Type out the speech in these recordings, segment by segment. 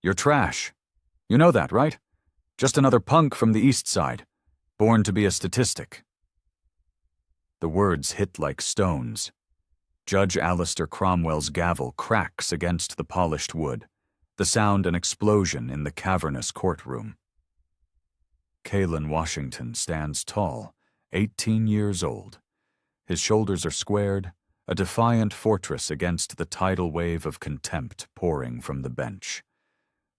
You're trash. You know that, right? Just another punk from the East Side, born to be a statistic." The words hit like stones. Judge Alistair Cromwell's gavel cracks against the polished wood, the sound an explosion in the cavernous courtroom. Kalen Washington stands tall, 18 years old. His shoulders are squared, a defiant fortress against the tidal wave of contempt pouring from the bench.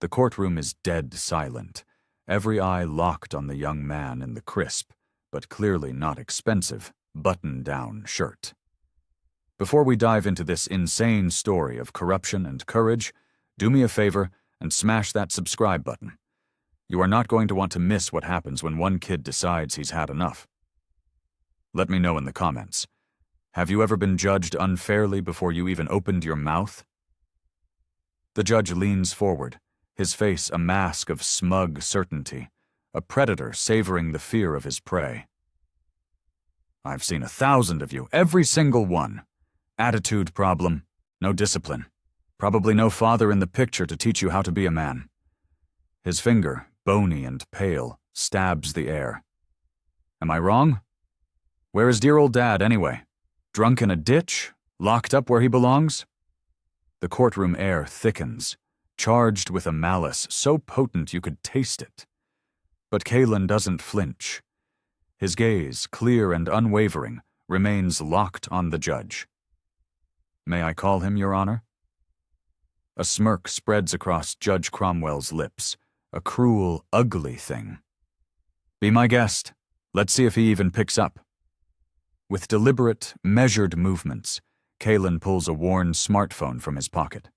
The courtroom is dead silent, every eye locked on the young man in the crisp, but clearly not expensive, button-down shirt. Before we dive into this insane story of corruption and courage, do me a favor and smash that subscribe button. You are not going to want to miss what happens when one kid decides he's had enough. Let me know in the comments. Have you ever been judged unfairly before you even opened your mouth? The judge leans forward, his face a mask of smug certainty, a predator savoring the fear of his prey. "I've seen 1,000 of you, every single one. Attitude problem, no discipline. Probably no father in the picture to teach you how to be a man." His finger, bony and pale, stabs the air. "Am I wrong? Where is dear old Dad, anyway? Drunk in a ditch? Locked up where he belongs?" The courtroom air thickens, charged with a malice so potent you could taste it. But Kalen doesn't flinch. His gaze, clear and unwavering, remains locked on the judge. "May I call him, Your Honor?" A smirk spreads across Judge Cromwell's lips, a cruel, ugly thing. "Be my guest. Let's see if he even picks up." With deliberate, measured movements, Kalen pulls a worn smartphone from his pocket.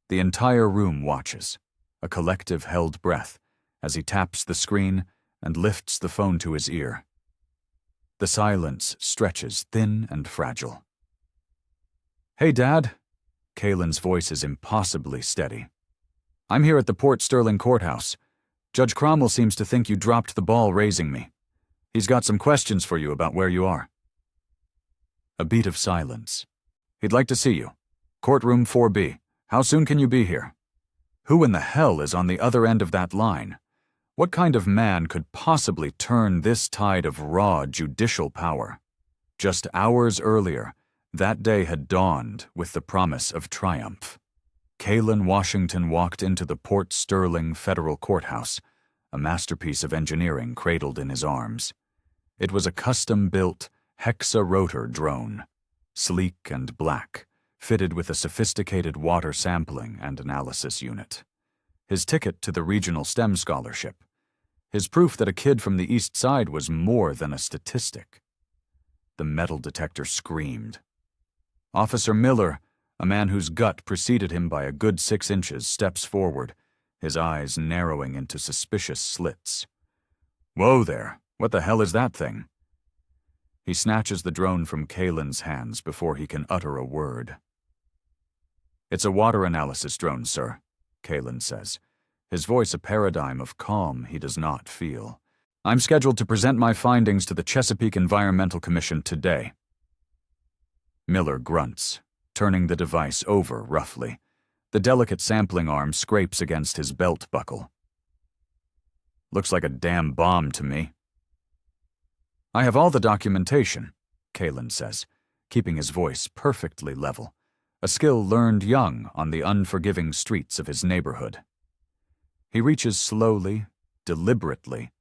The entire room watches, a collective held breath, as he taps the screen and lifts the phone to his ear. The silence stretches thin and fragile. "Hey, Dad." Kalen's voice is impossibly steady. "I'm here at the Port Sterling Courthouse. Judge Cromwell seems to think you dropped the ball raising me. He's got some questions for you about where you are." A beat of silence. "He'd like to see you. Courtroom 4B. How soon can you be here?" Who in the hell is on the other end of that line? What kind of man could possibly turn this tide of raw judicial power? Just hours earlier, that day had dawned with the promise of triumph. Kalen Washington walked into the Port Sterling Federal Courthouse, a masterpiece of engineering cradled in his arms. It was a custom-built hexa-rotor drone, sleek and black, fitted with a sophisticated water sampling and analysis unit. His ticket to the regional STEM scholarship. His proof that a kid from the East Side was more than a statistic. The metal detector screamed. Officer Miller, a man whose gut preceded him by a good 6 inches, steps forward, his eyes narrowing into suspicious slits. "Whoa there, what the hell is that thing?" He snatches the drone from Kalen's hands before he can utter a word. "It's a water analysis drone, sir," Kalen says, his voice a paradigm of calm he does not feel. "I'm scheduled to present my findings to the Chesapeake Environmental Commission today." Miller grunts, turning the device over roughly. The delicate sampling arm scrapes against his belt buckle. "Looks like a damn bomb to me." "I have all the documentation," Kalen says, keeping his voice perfectly level, a skill learned young on the unforgiving streets of his neighborhood. He reaches slowly, deliberately,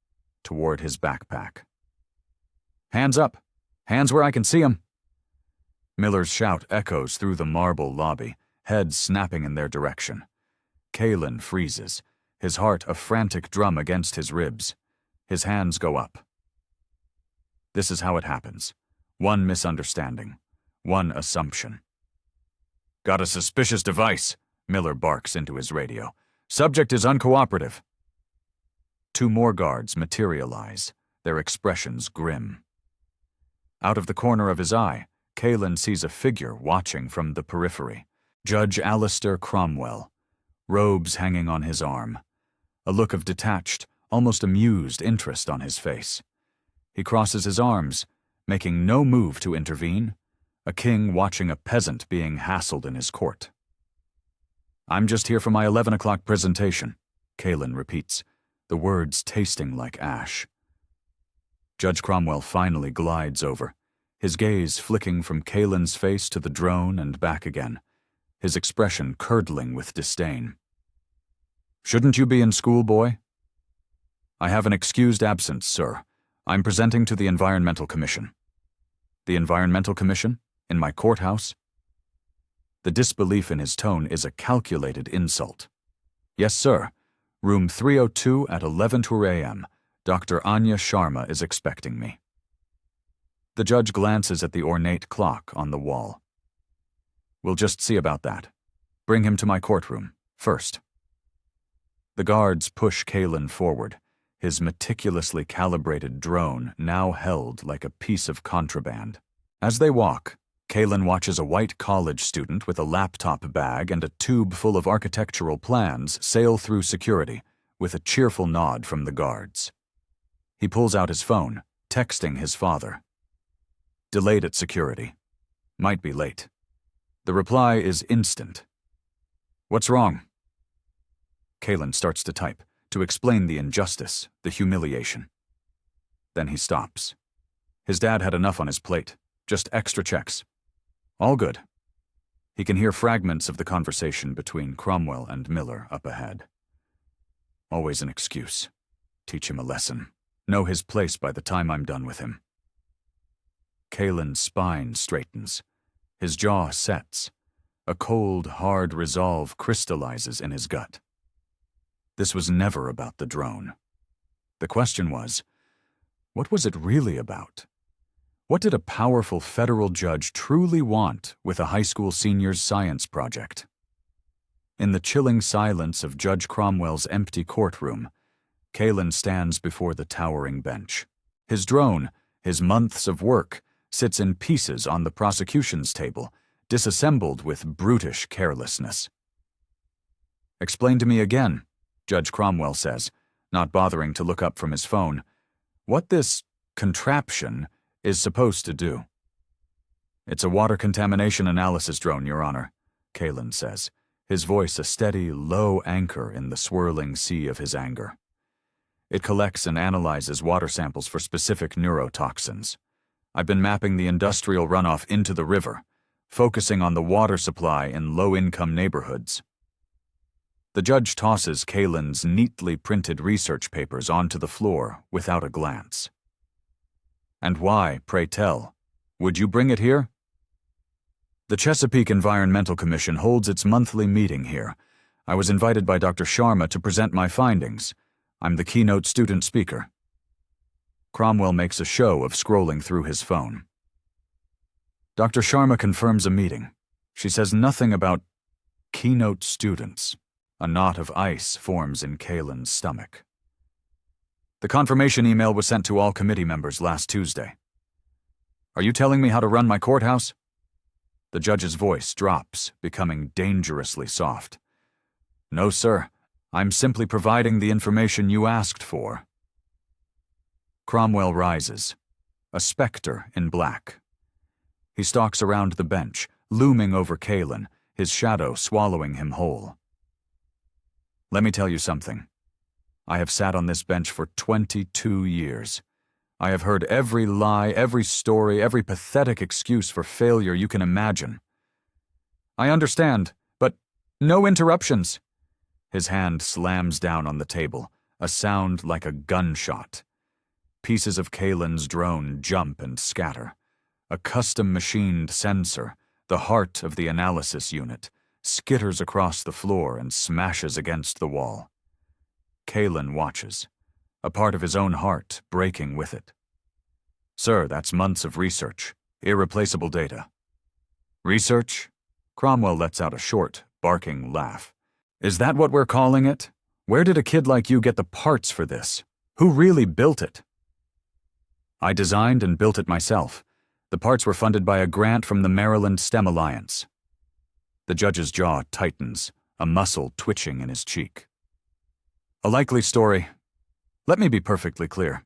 toward his backpack. "Hands up! Hands where I can see 'em!" Miller's shout echoes through the marble lobby, heads snapping in their direction. Kalen freezes, his heart a frantic drum against his ribs. His hands go up. This is how it happens. One misunderstanding. One assumption. "Got a suspicious device," Miller barks into his radio. "Subject is uncooperative." 2 more guards materialize, their expressions grim. Out of the corner of his eye, Kalen sees a figure watching from the periphery. Judge Alistair Cromwell, robes hanging on his arm, a look of detached, almost amused interest on his face. He crosses his arms, making no move to intervene, a king watching a peasant being hassled in his court. I'm just here for my 11 o'clock presentation, Kalen repeats, the words tasting like ash. Judge Cromwell finally glides over, his gaze flicking from Kalen's face to the drone and back again, his expression curdling with disdain. Shouldn't you be in school, boy? I have an excused absence, sir. I'm presenting to the Environmental Commission. The Environmental Commission? In my courthouse? The disbelief in his tone is a calculated insult. Yes, sir. Room 302 at 11:00 a.m. Dr. Anya Sharma is expecting me. The judge glances at the ornate clock on the wall. We'll just see about that. Bring him to my courtroom, first. The guards push Kalen forward, his meticulously calibrated drone now held like a piece of contraband. As they walk, Kalen watches a white college student with a laptop bag and a tube full of architectural plans sail through security, with a cheerful nod from the guards. He pulls out his phone, texting his father. Delayed at security. Might be late. The reply is instant. What's wrong? Kalen starts to type, to explain the injustice, the humiliation. Then he stops. His dad had enough on his plate, just extra checks. All good. He can hear fragments of the conversation between Cromwell and Miller up ahead. Always an excuse. Teach him a lesson. Know his place by the time I'm done with him. Kalen's spine straightens. His jaw sets. A cold, hard resolve crystallizes in his gut. This was never about the drone. The question was, what was it really about? What did a powerful federal judge truly want with a high school senior's science project? In the chilling silence of Judge Cromwell's empty courtroom, Kalen stands before the towering bench. His drone, his months of work, sits in pieces on the prosecution's table, disassembled with brutish carelessness. Explain to me again, Judge Cromwell says, not bothering to look up from his phone, what this contraption is supposed to do. It's a water contamination analysis drone, Your Honor, Kalen says, his voice a steady, low anchor in the swirling sea of his anger. It collects and analyzes water samples for specific neurotoxins. I've been mapping the industrial runoff into the river, focusing on the water supply in low-income neighborhoods. The judge tosses Kalen's neatly printed research papers onto the floor without a glance. And why, pray tell? Would you bring it here? The Chesapeake Environmental Commission holds its monthly meeting here. I was invited by Dr. Sharma to present my findings. I'm the keynote student speaker. Cromwell makes a show of scrolling through his phone. Dr. Sharma confirms a meeting. She says nothing about keynote students. A knot of ice forms in Kalen's stomach. The confirmation email was sent to all committee members last Tuesday. Are you telling me how to run my courthouse? The judge's voice drops, becoming dangerously soft. No, sir. I'm simply providing the information you asked for. Cromwell rises, a specter in black. He stalks around the bench, looming over Kalen, his shadow swallowing him whole. Let me tell you something. I have sat on this bench for 22 years. I have heard every lie, every story, every pathetic excuse for failure you can imagine. I understand, but no interruptions. His hand slams down on the table, a sound like a gunshot. Pieces of Kalen's drone jump and scatter. A custom-machined sensor, the heart of the analysis unit, skitters across the floor and smashes against the wall. Kalen watches, a part of his own heart breaking with it. Sir, that's months of research, irreplaceable data. Research? Cromwell lets out a short, barking laugh. Is that what we're calling it? Where did a kid like you get the parts for this? Who really built it? I designed and built it myself. The parts were funded by a grant from the Maryland STEM Alliance. The judge's jaw tightens, a muscle twitching in his cheek. A likely story. Let me be perfectly clear.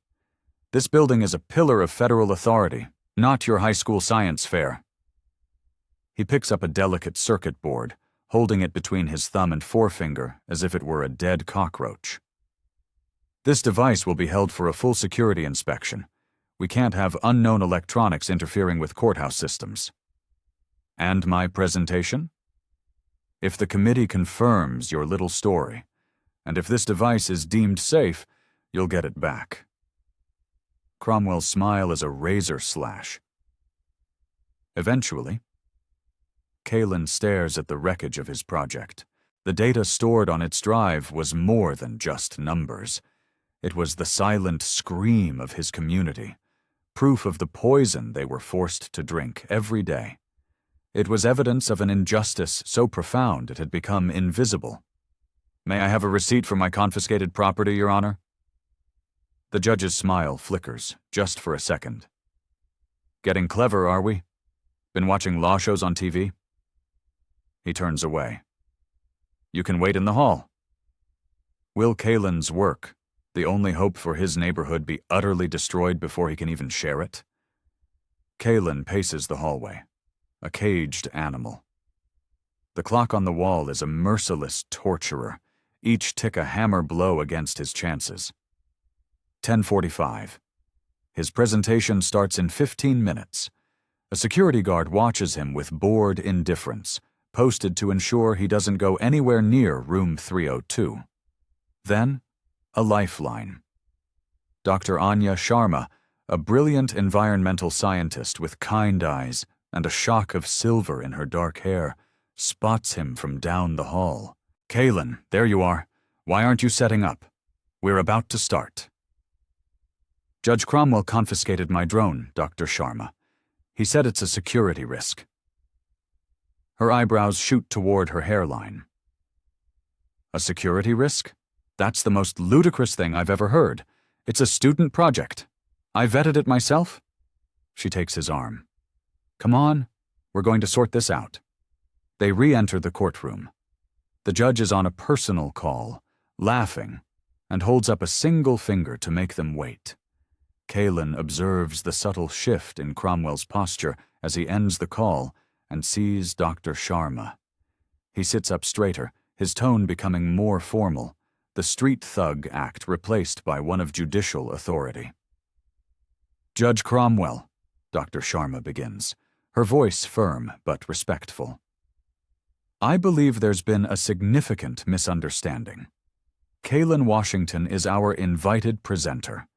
This building is a pillar of federal authority, not your high school science fair. He picks up a delicate circuit board, holding it between his thumb and forefinger as if it were a dead cockroach. This device will be held for a full security inspection. We can't have unknown electronics interfering with courthouse systems. And my presentation? If the committee confirms your little story, and if this device is deemed safe, you'll get it back. Cromwell's smile is a razor slash. Eventually, Kalen stares at the wreckage of his project. The data stored on its drive was more than just numbers. It was the silent scream of his community, proof of the poison they were forced to drink every day. It was evidence of an injustice so profound it had become invisible. May I have a receipt for my confiscated property, Your Honor? The judge's smile flickers, just for a second. Getting clever, are we? Been watching law shows on TV? He turns away. You can wait in the hall. Will Kalen's work, the only hope for his neighborhood, be utterly destroyed before he can even share it? Kalen paces the hallway, a caged animal. The clock on the wall is a merciless torturer, each tick a hammer blow against his chances. 10:45. His presentation starts in 15 minutes. A security guard watches him with bored indifference, posted to ensure he doesn't go anywhere near room 302. Then, a lifeline. Dr. Anya Sharma, a brilliant environmental scientist with kind eyes and a shock of silver in her dark hair, spots him from down the hall. Kalen, there you are. Why aren't you setting up? We're about to start. Judge Cromwell confiscated my drone, Dr. Sharma. He said it's a security risk. Her eyebrows shoot toward her hairline. A security risk? That's the most ludicrous thing I've ever heard. It's a student project. I vetted it myself. She takes his arm. Come on, we're going to sort this out. They re-enter the courtroom. The judge is on a personal call, laughing, and holds up a single finger to make them wait. Kalen observes the subtle shift in Cromwell's posture as he ends the call and sees Dr. Sharma. He sits up straighter, his tone becoming more formal, the street thug act replaced by one of judicial authority. Judge Cromwell, Dr. Sharma begins, her voice firm but respectful. I believe there's been a significant misunderstanding. Kalen Washington is our invited presenter.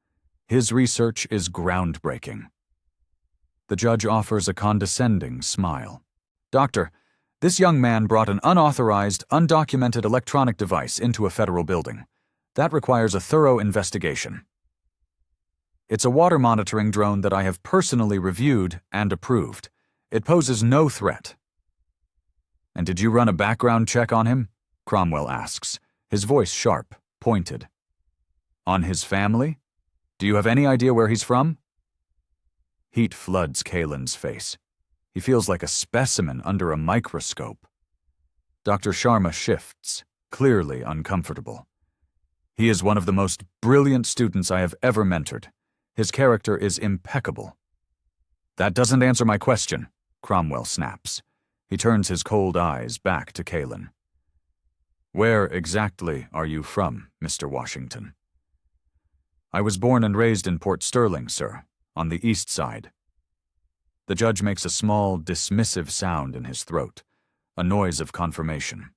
His research is groundbreaking. The judge offers a condescending smile. Doctor, this young man brought an unauthorized, undocumented electronic device into a federal building. That requires a thorough investigation. It's a water monitoring drone that I have personally reviewed and approved. It poses no threat. And did you run a background check on him? Cromwell asks, his voice sharp, pointed. On his family? Do you have any idea where he's from? Heat floods Kalen's face. He feels like a specimen under a microscope. Dr. Sharma shifts, clearly uncomfortable. He is one of the most brilliant students I have ever mentored. His character is impeccable. That doesn't answer my question, Cromwell snaps. He turns his cold eyes back to Kalen. Where exactly are you from, Mr. Washington? I was born and raised in Port Sterling, sir, on the east side. The judge makes a small, dismissive sound in his throat, a noise of confirmation.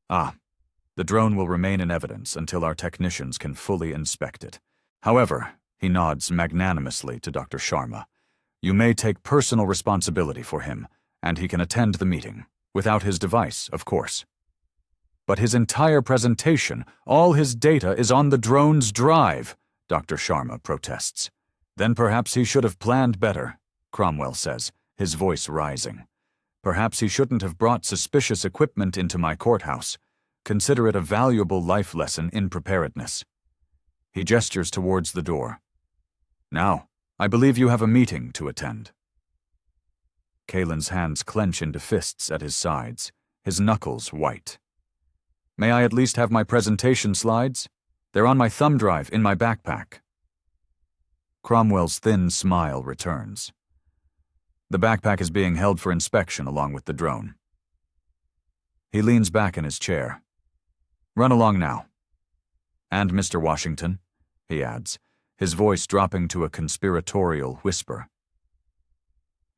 Ah, the drone will remain in evidence until our technicians can fully inspect it. However, he nods magnanimously to Dr. Sharma. You may take personal responsibility for him, and he can attend the meeting, without his device, of course. But his entire presentation, all his data is on the drone's drive, Dr. Sharma protests. Then perhaps he should have planned better, Cromwell says, his voice rising. Perhaps he shouldn't have brought suspicious equipment into my courthouse. Consider it a valuable life lesson in preparedness. He gestures towards the door. Now, I believe you have a meeting to attend. Kalen's hands clench into fists at his sides, his knuckles white. May I at least have my presentation slides? They're on my thumb drive in my backpack. Cromwell's thin smile returns. The backpack is being held for inspection along with the drone. He leans back in his chair. Run along now. And Mr. Washington, he adds, his voice dropping to a conspiratorial whisper.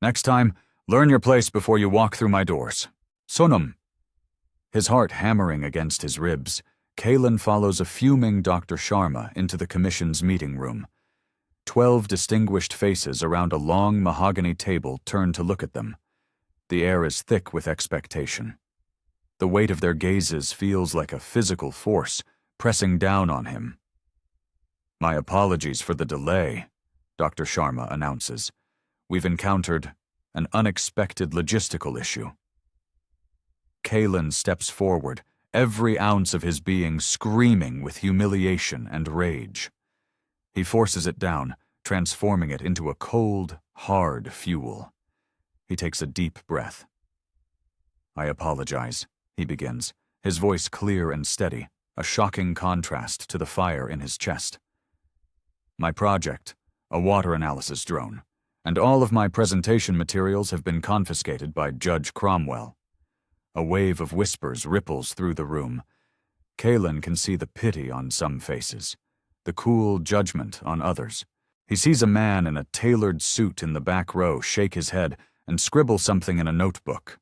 Next time, learn your place before you walk through my doors. Sonum. His heart hammering against his ribs, Kalen follows a fuming Dr. Sharma into the commission's meeting room. 12 distinguished faces around a long mahogany table turn to look at them. The air is thick with expectation. The weight of their gazes feels like a physical force pressing down on him. My apologies for the delay, Dr. Sharma announces. We've encountered an unexpected logistical issue. Kalen steps forward, every ounce of his being screaming with humiliation and rage. He forces it down, transforming it into a cold, hard fuel. He takes a deep breath. I apologize, he begins, his voice clear and steady, a shocking contrast to the fire in his chest. My project, a water analysis drone, and all of my presentation materials have been confiscated by Judge Cromwell. A wave of whispers ripples through the room. Kalen can see the pity on some faces, the cool judgment on others. He sees a man in a tailored suit in the back row shake his head and scribble something in a notebook.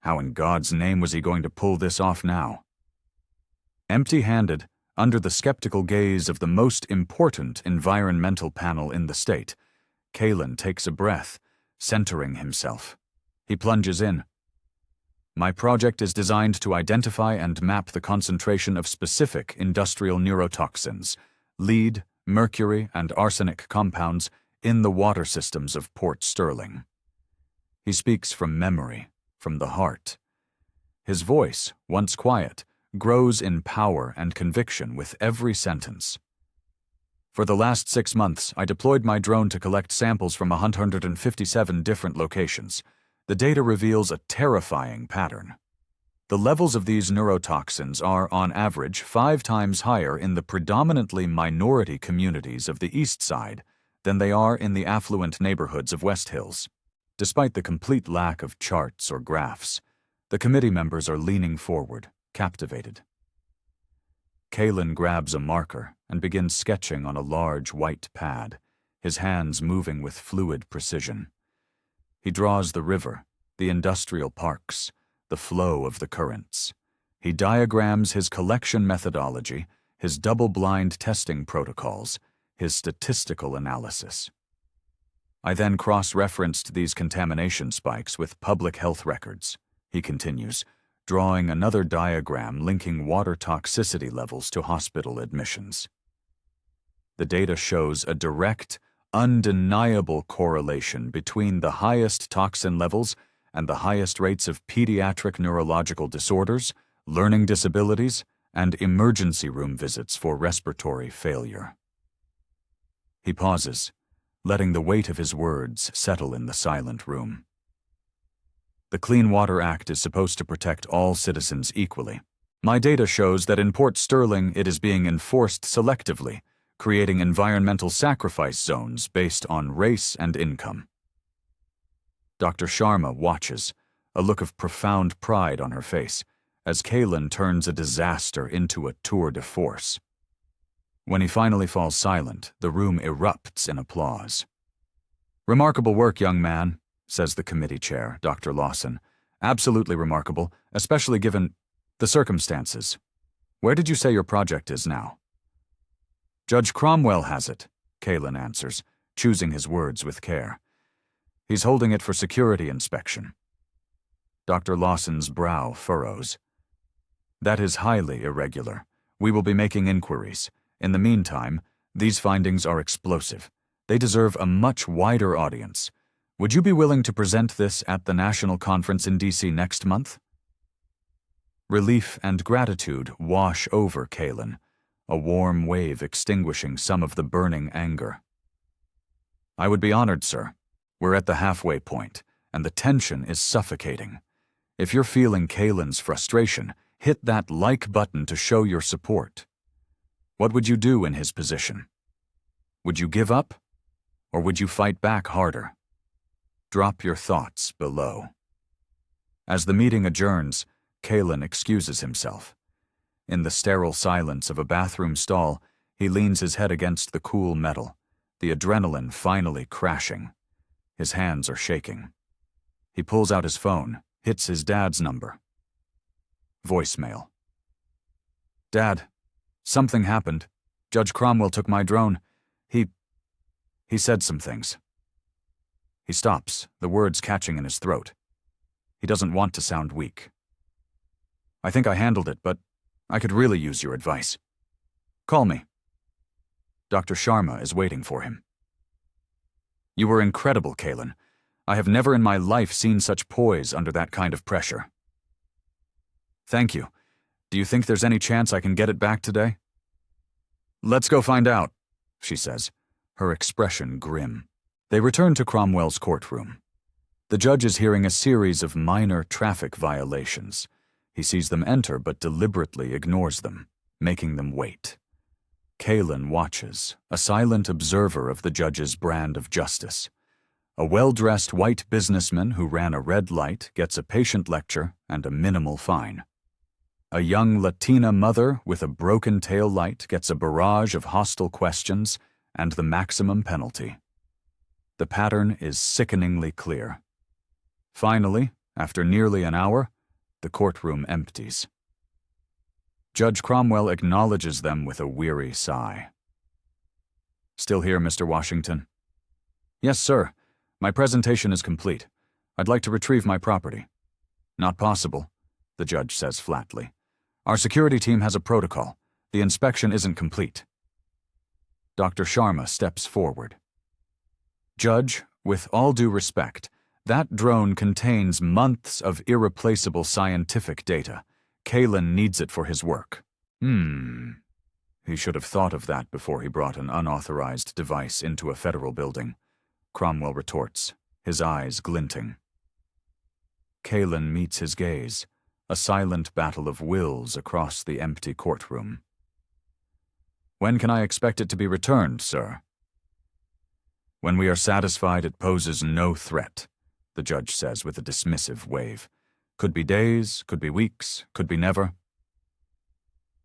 How in God's name was he going to pull this off now? Empty-handed, under the skeptical gaze of the most important environmental panel in the state, Kalen takes a breath, centering himself. He plunges in. My project is designed to identify and map the concentration of specific industrial neurotoxins, lead, mercury, and arsenic compounds in the water systems of Port Sterling. He speaks from memory, from the heart. His voice, once quiet, grows in power and conviction with every sentence. For the last 6 months, I deployed my drone to collect samples from 157 different locations. The data reveals a terrifying pattern. The levels of these neurotoxins are, on average, 5 times higher in the predominantly minority communities of the East Side than they are in the affluent neighborhoods of West Hills. Despite the complete lack of charts or graphs, the committee members are leaning forward, captivated. Kalen grabs a marker and begins sketching on a large white pad, his hands moving with fluid precision. He draws the river, the industrial parks, the flow of the currents. He diagrams his collection methodology, his double-blind testing protocols, his statistical analysis. I then cross-referenced these contamination spikes with public health records, he continues, drawing another diagram linking water toxicity levels to hospital admissions. The data shows a direct, undeniable correlation between the highest toxin levels and the highest rates of pediatric neurological disorders, learning disabilities, and emergency room visits for respiratory failure. He pauses, letting the weight of his words settle in the silent room. The Clean Water Act is supposed to protect all citizens equally. My data shows that in Port Sterling it is being enforced selectively, creating environmental sacrifice zones based on race and income. Dr. Sharma watches, a look of profound pride on her face, as Kalen turns a disaster into a tour de force. When he finally falls silent, the room erupts in applause. Remarkable work, young man, says the committee chair, Dr. Lawson. Absolutely remarkable, especially given the circumstances. Where did you say your project is now? Judge Cromwell has it, Kalen answers, choosing his words with care. He's holding it for security inspection. Dr. Lawson's brow furrows. That is highly irregular. We will be making inquiries. In the meantime, these findings are explosive. They deserve a much wider audience. Would you be willing to present this at the national conference in D.C. next month? Relief and gratitude wash over Kalen, a warm wave extinguishing some of the burning anger. I would be honored, sir. We're at the halfway point, and the tension is suffocating. If you're feeling Kalen's frustration, hit that like button to show your support. What would you do in his position? Would you give up, or would you fight back harder? Drop your thoughts below. As the meeting adjourns, Kalen excuses himself. In the sterile silence of a bathroom stall, he leans his head against the cool metal, the adrenaline finally crashing. His hands are shaking. He pulls out his phone, hits his dad's number. Voicemail. Dad, something happened. Judge Cromwell took my drone. He said some things. He stops, the words catching in his throat. He doesn't want to sound weak. I think I handled it, but I could really use your advice. Call me. Dr. Sharma is waiting for him. You were incredible, Kalen. I have never in my life seen such poise under that kind of pressure. Thank you. Do you think there's any chance I can get it back today? Let's go find out, she says, her expression grim. They return to Cromwell's courtroom. The judge is hearing a series of minor traffic violations. He sees them enter but deliberately ignores them, making them wait. Kalen watches, a silent observer of the judge's brand of justice. A well-dressed white businessman who ran a red light gets a patient lecture and a minimal fine. A young Latina mother with a broken tail light gets a barrage of hostile questions and the maximum penalty. The pattern is sickeningly clear. Finally, after nearly an hour, the courtroom empties. Judge Cromwell acknowledges them with a weary sigh. Still here, Mr. Washington? Yes, sir. My presentation is complete. I'd like to retrieve my property. Not possible, the judge says flatly. Our security team has a protocol. The inspection isn't complete. Dr. Sharma steps forward. Judge, with all due respect, that drone contains months of irreplaceable scientific data. Kalen needs it for his work. He should have thought of that before he brought an unauthorized device into a federal building, Cromwell retorts, his eyes glinting. Kalen meets his gaze, a silent battle of wills across the empty courtroom. When can I expect it to be returned, sir? When we are satisfied it poses no threat, the judge says with a dismissive wave. Could be days, could be weeks, could be never.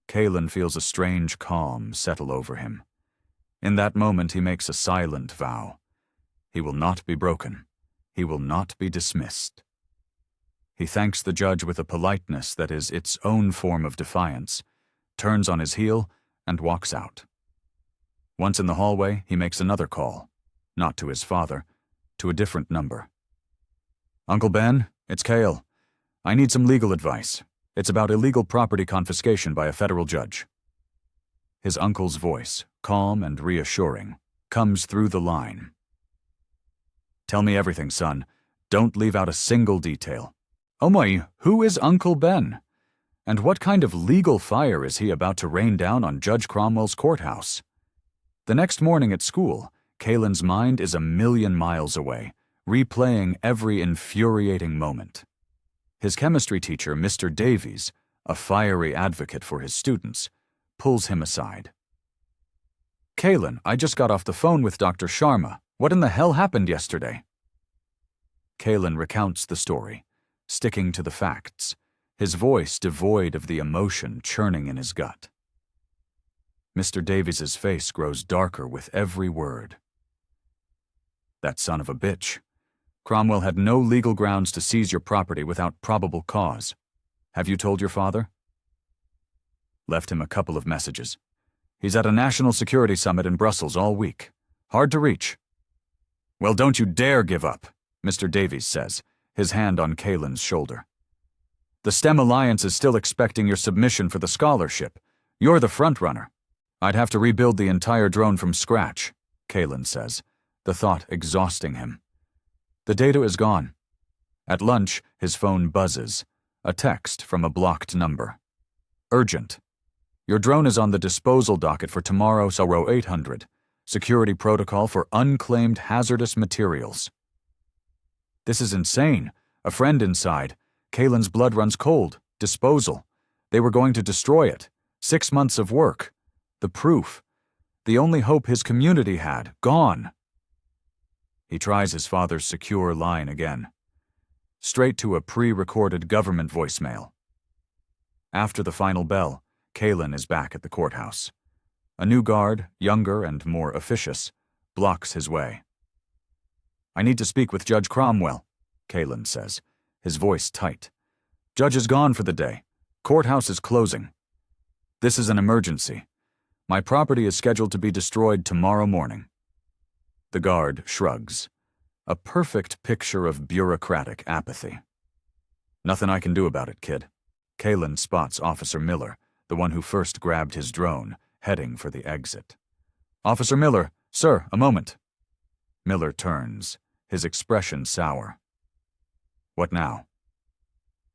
Kalen feels a strange calm settle over him. In that moment he makes a silent vow. He will not be broken. He will not be dismissed. He thanks the judge with a politeness that is its own form of defiance, turns on his heel, and walks out. Once in the hallway, he makes another call, not to his father, to a different number. Uncle Ben, it's Cale. I need some legal advice. It's about illegal property confiscation by a federal judge. His uncle's voice, calm and reassuring, comes through the line. Tell me everything, son. Don't leave out a single detail. Oh my, who is Uncle Ben? And what kind of legal fire is he about to rain down on Judge Cromwell's courthouse? The next morning at school, Kalen's mind is 1,000,000 miles away, replaying every infuriating moment. His chemistry teacher, Mr. Davies, a fiery advocate for his students, pulls him aside. Kalen, I just got off the phone with Dr. Sharma. What in the hell happened yesterday? Kalen recounts the story, sticking to the facts, his voice devoid of the emotion churning in his gut. Mr. Davies's face grows darker with every word. That son of a bitch. Cromwell had no legal grounds to seize your property without probable cause. Have you told your father? Left him a couple of messages. He's at a national security summit in Brussels all week. Hard to reach. Well, don't you dare give up, Mr. Davies says, his hand on Kalen's shoulder. The STEM Alliance is still expecting your submission for the scholarship. You're the front-runner. I'd have to rebuild the entire drone from scratch, Kalen says, the thought exhausting him. The data is gone. At lunch, his phone buzzes, a text from a blocked number. Urgent. Your drone is on the disposal docket for tomorrow, so row 800. Security protocol for unclaimed hazardous materials. This is insane. A friend inside. Kalen's blood runs cold. Disposal. They were going to destroy it. 6 months of work. The proof. The only hope his community had. Gone. He tries his father's secure line again. Straight to a pre-recorded government voicemail. After the final bell, Kalen is back at the courthouse. A new guard, younger and more officious, blocks his way. "I need to speak with Judge Cromwell," Kalen says, his voice tight. "Judge is gone for the day. Courthouse is closing. This is an emergency. My property is scheduled to be destroyed tomorrow morning." The guard shrugs. A perfect picture of bureaucratic apathy. "Nothing I can do about it, kid." Kalen spots Officer Miller, the one who first grabbed his drone, heading for the exit. "Officer Miller, sir, a moment." Miller turns, his expression sour. "What now?"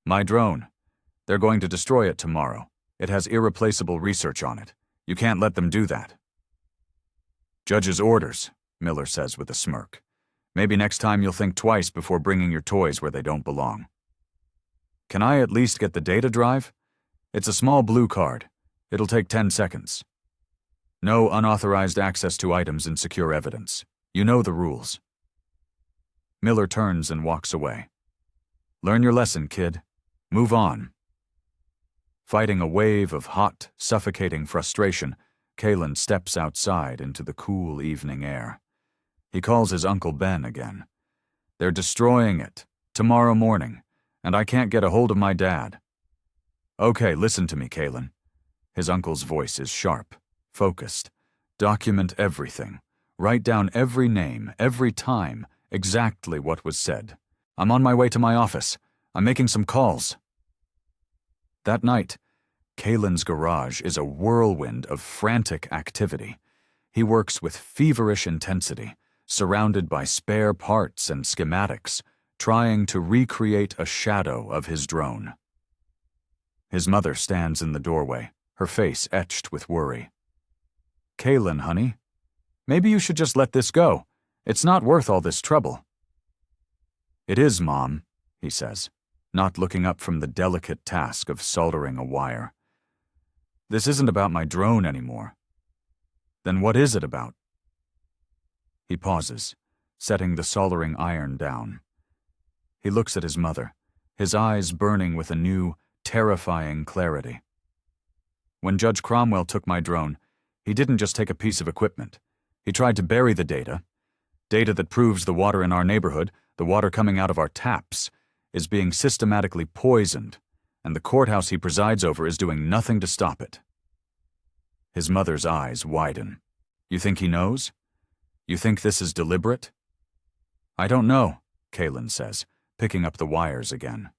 "My drone. They're going to destroy it tomorrow. It has irreplaceable research on it. You can't let them do that." "Judge's orders," Miller says with a smirk. "Maybe next time you'll think twice before bringing your toys where they don't belong." "Can I at least get the data drive? It's a small blue card. It'll take 10 seconds. No unauthorized access to items and secure evidence. You know the rules." Miller turns and walks away. "Learn your lesson, kid. Move on." Fighting a wave of hot, suffocating frustration, Kalen steps outside into the cool evening air. He calls his Uncle Ben again. "They're destroying it, tomorrow morning, and I can't get a hold of my dad." "Okay, listen to me, Kalen." His uncle's voice is sharp, focused. "Document everything. Write down every name, every time, exactly what was said. I'm on my way to my office. I'm making some calls." That night, Kalen's garage is a whirlwind of frantic activity. He works with feverish intensity, surrounded by spare parts and schematics, trying to recreate a shadow of his drone. His mother stands in the doorway, her face etched with worry. "Kalen, honey, maybe you should just let this go. It's not worth all this trouble." "It is, Mom," he says, not looking up from the delicate task of soldering a wire. "This isn't about my drone anymore." "Then what is it about?" He pauses, setting the soldering iron down. He looks at his mother, his eyes burning with a new, terrifying clarity. "When Judge Cromwell took my drone, he didn't just take a piece of equipment. He tried to bury the data that proves the water in our neighborhood, the water coming out of our taps, is being systematically poisoned, and the courthouse he presides over is doing nothing to stop it." His mother's eyes widen. "You think he knows? You think this is deliberate?" "I don't know," Kalen says, picking up the wires again.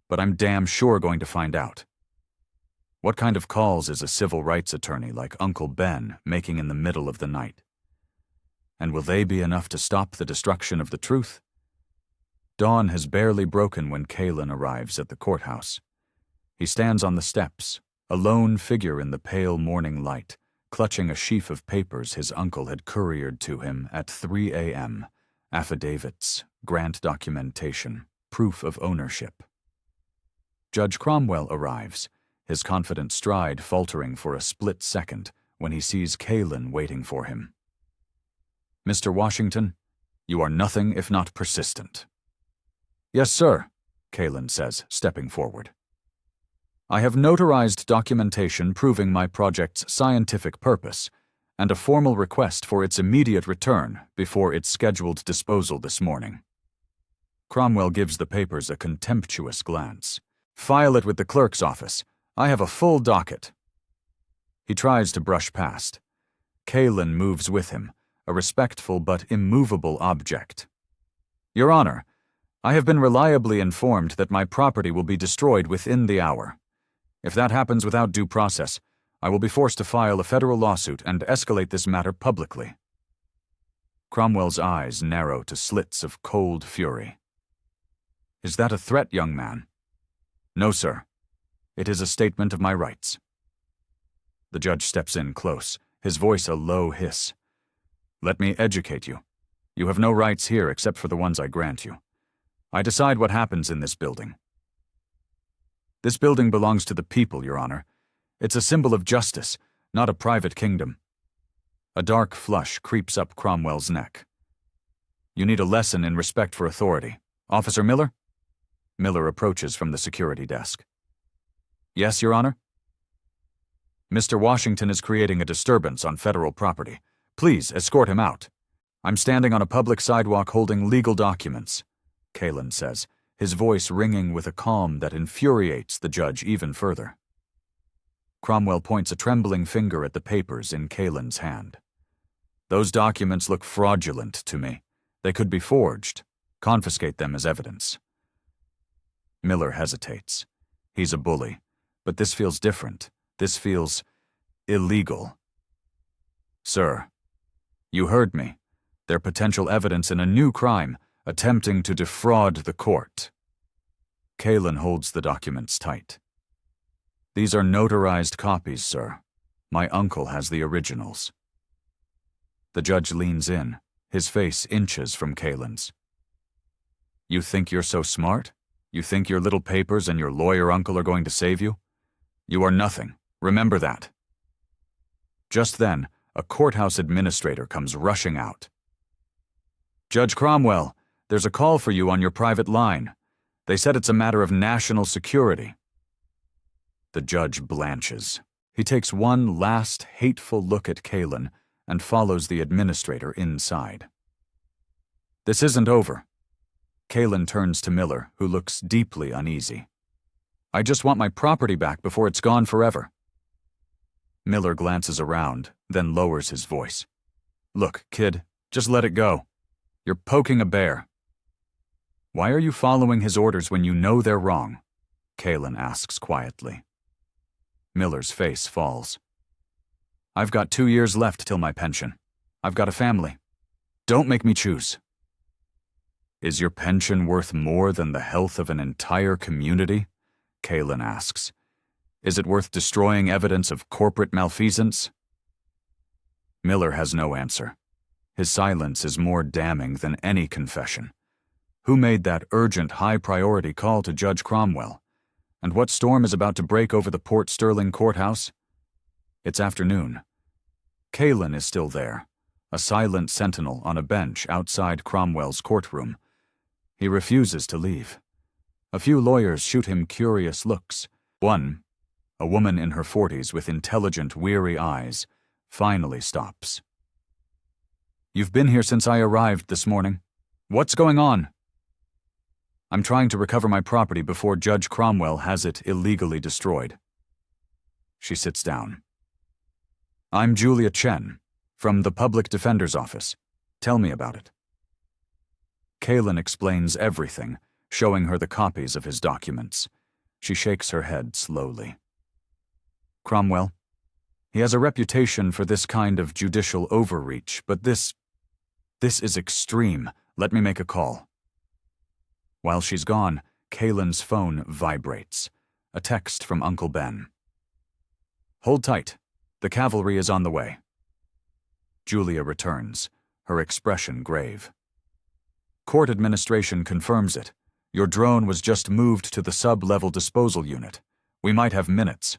"But I'm damn sure going to find out." What kind of calls is a civil rights attorney like Uncle Ben making in the middle of the night? And will they be enough to stop the destruction of the truth? Dawn has barely broken when Kalen arrives at the courthouse. He stands on the steps, a lone figure in the pale morning light, clutching a sheaf of papers his uncle had couriered to him at 3 a.m., affidavits, grant documentation, proof of ownership. Judge Cromwell arrives, his confident stride faltering for a split second when he sees Kalen waiting for him. "Mr. Washington, you are nothing if not persistent." "Yes, sir," Kalen says, stepping forward. "I have notarized documentation proving my project's scientific purpose and a formal request for its immediate return before its scheduled disposal this morning." Cromwell gives the papers a contemptuous glance. "File it with the clerk's office. I have a full docket." He tries to brush past. Kalen moves with him, a respectful but immovable object. "Your Honor, I have been reliably informed that my property will be destroyed within the hour. If that happens without due process, I will be forced to file a federal lawsuit and escalate this matter publicly." Cromwell's eyes narrow to slits of cold fury. "Is that a threat, young man?" "No, sir. It is a statement of my rights." The judge steps in close, his voice a low hiss. "Let me educate you. You have no rights here except for the ones I grant you. I decide what happens in this building." "This building belongs to the people, Your Honor. It's a symbol of justice, not a private kingdom." A dark flush creeps up Cromwell's neck. "You need a lesson in respect for authority. Officer Miller?" Miller approaches from the security desk. Yes, Your Honor? Mr. Washington is creating a disturbance on federal property. Please escort him out. I'm standing on a public sidewalk holding legal documents, Kalen says, his voice ringing with a calm that infuriates the judge even further. Cromwell points a trembling finger at the papers in Kalen's hand. Those documents look fraudulent to me. They could be forged. Confiscate them as evidence. Miller hesitates. He's a bully. But this feels different. This feels illegal. Sir, you heard me. They're potential evidence in a new crime, attempting to defraud the court. Kalen holds the documents tight. These are notarized copies, sir. My uncle has the originals. The judge leans in, his face inches from Kalen's. You think you're so smart? You think your little papers and your lawyer uncle are going to save you? You are nothing. Remember that. Just then, a courthouse administrator comes rushing out. Judge Cromwell, there's a call for you on your private line. They said it's a matter of national security. The judge blanches. He takes one last hateful look at Kalen and follows the administrator inside. This isn't over. Kalen turns to Miller, who looks deeply uneasy. I just want my property back before it's gone forever. Miller glances around, then lowers his voice. Look, kid, just let it go. You're poking a bear. Why are you following his orders when you know they're wrong? Kalen asks quietly. Miller's face falls. I've got 2 years left till my pension. I've got a family. Don't make me choose. Is your pension worth more than the health of an entire community? Kalen asks. Is it worth destroying evidence of corporate malfeasance? Miller has no answer. His silence is more damning than any confession. Who made that urgent, high-priority call to Judge Cromwell? And what storm is about to break over the Port Sterling courthouse? It's afternoon. Kalen is still there, a silent sentinel on a bench outside Cromwell's courtroom. He refuses to leave. A few lawyers shoot him curious looks. One, a woman in her 40s with intelligent, weary eyes, finally stops. You've been here since I arrived this morning. What's going on? I'm trying to recover my property before Judge Cromwell has it illegally destroyed. She sits down. I'm Julia Chen, from the Public Defender's Office. Tell me about it. Kalen explains everything, showing her the copies of his documents. She shakes her head slowly. Cromwell, he has a reputation for this kind of judicial overreach, but this is extreme. Let me make a call. While she's gone, Kalen's phone vibrates. A text from Uncle Ben. Hold tight. The cavalry is on the way. Julia returns, her expression grave. Court administration confirms it. Your drone was just moved to the sub-level disposal unit. We might have minutes.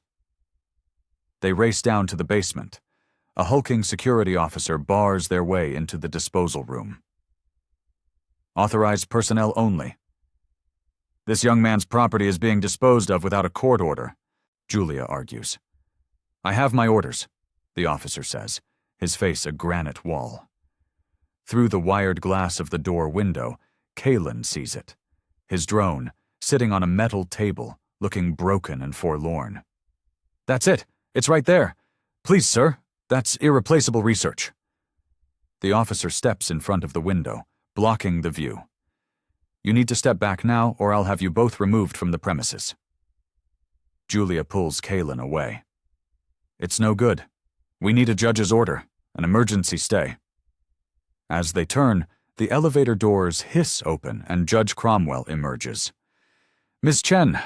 They race down to the basement. A hulking security officer bars their way into the disposal room. Authorized personnel only. This young man's property is being disposed of without a court order, Julia argues. I have my orders, the officer says, his face a granite wall. Through the wired glass of the door window, Kalen sees it. His drone, sitting on a metal table, looking broken and forlorn. That's it. It's right there. Please, sir. That's irreplaceable research. The officer steps in front of the window, blocking the view. You need to step back now, or I'll have you both removed from the premises. Julia pulls Kalen away. It's no good. We need a judge's order, an emergency stay. As they turn, the elevator doors hiss open and Judge Cromwell emerges. Miss Chen,